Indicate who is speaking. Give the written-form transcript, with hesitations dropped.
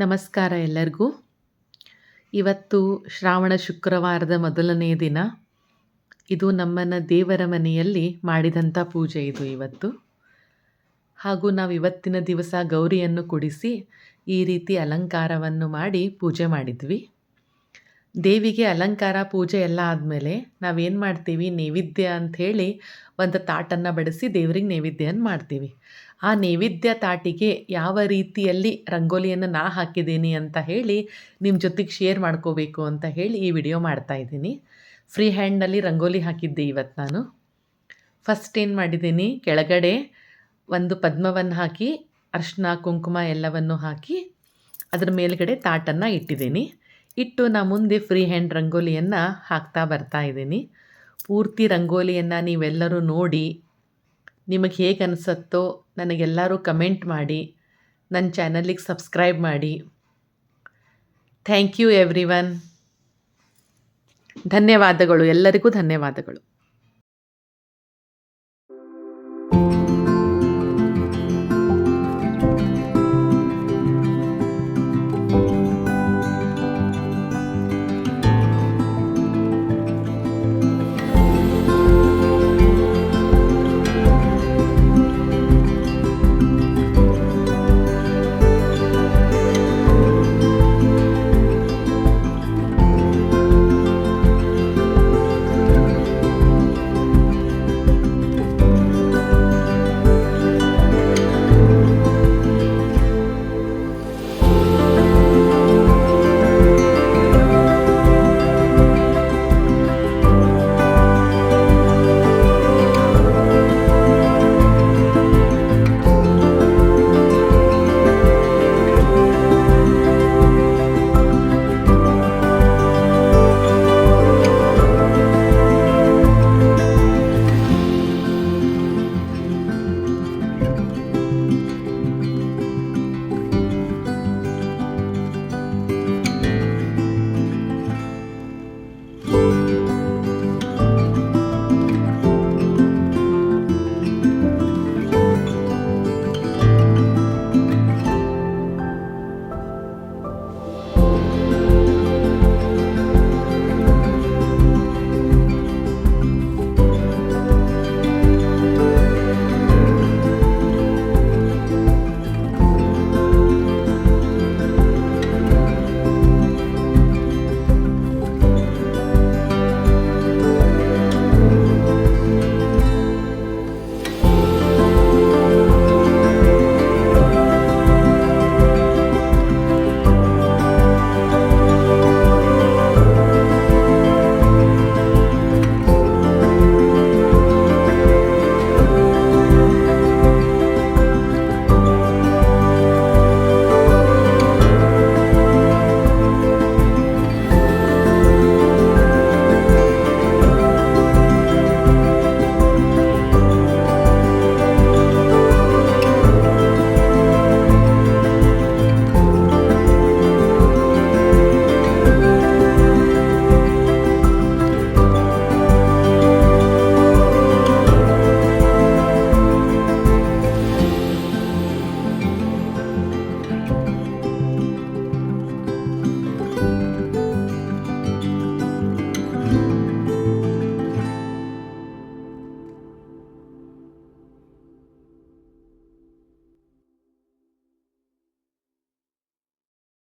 Speaker 1: ನಮಸ್ಕಾರ ಎಲ್ಲರಿಗೂ. ಇವತ್ತು ಶ್ರಾವಣ ಶುಕ್ರವಾರದ ಮೊದಲನೇ ದಿನ. ಇದು ನಮ್ಮನ ದೇವರ ಮನೆಯಲ್ಲಿ ಮಾಡಿದಂಥ ಪೂಜೆ ಇದು ಇವತ್ತು. ಹಾಗೂ ನಾವು ಇವತ್ತಿನ ದಿವಸ ಗೌರಿಯನ್ನು ಕುಡಿಸಿ ಈ ರೀತಿ ಅಲಂಕಾರವನ್ನು ಮಾಡಿ ಪೂಜೆ ಮಾಡಿದ್ವಿ. ದೇವಿಗೆ ಅಲಂಕಾರ ಪೂಜೆ ಎಲ್ಲ ಆದಮೇಲೆ ನಾವೇನು ಮಾಡ್ತೀವಿ, ನೈವೇದ್ಯ ಅಂಥೇಳಿ ಒಂದು ತಾಟನ್ನು ಬಡಿಸಿ ದೇವ್ರಿಗೆ ನೈವೇದ್ಯವನ್ನು ಮಾಡ್ತೀವಿ. ಆ ನೈವೇದ್ಯ ತಾಟಿಗೆ ಯಾವ ರೀತಿಯಲ್ಲಿ ರಂಗೋಲಿಯನ್ನು ನಾ ಹಾಕಿದ್ದೀನಿ ಅಂತ ಹೇಳಿ ನಿಮ್ಮ ಜೊತೆಗೆ ಶೇರ್ ಮಾಡ್ಕೋಬೇಕು ಅಂತ ಹೇಳಿ ಈ ವಿಡಿಯೋ ಮಾಡ್ತಾಯಿದ್ದೀನಿ. ಫ್ರೀ ಹ್ಯಾಂಡ್ನಲ್ಲಿ ರಂಗೋಲಿ ಹಾಕಿದ್ದೆ ಇವತ್ತು ನಾನು. ಫಸ್ಟ್ ಏನು ಮಾಡಿದ್ದೀನಿ, ಕೆಳಗಡೆ ಒಂದು ಪದ್ಮವನ್ನು ಹಾಕಿ ಅರಿಶಿನ ಕುಂಕುಮ ಎಲ್ಲವನ್ನು ಹಾಕಿ ಅದರ ಮೇಲ್ಗಡೆ ತಾಟನ್ನು ಇಟ್ಟಿದ್ದೀನಿ. ಇಟ್ಟು ನಾ ಮುಂದೆ ಫ್ರೀ ಹ್ಯಾಂಡ್ ರಂಗೋಲಿಯನ್ನು ಹಾಕ್ತಾ ಬರ್ತಾ ಇದ್ದೀನಿ. ಪೂರ್ತಿ ರಂಗೋಲಿಯನ್ನು ನೀವೆಲ್ಲರೂ ನೋಡಿ ನಿಮಗೆ ಹೇಗೆ ಅನಿಸುತ್ತೋ ನನಗೆಲ್ಲರೂ ಕಮೆಂಟ್ ಮಾಡಿ, ನನ್ನ ಚಾನಲಿಗೆ ಸಬ್ಸ್ಕ್ರೈಬ್ ಮಾಡಿ. Thank you everyone. ಧನ್ಯವಾದಗಳು, ಎಲ್ಲರಿಗೂ ಧನ್ಯವಾದಗಳು.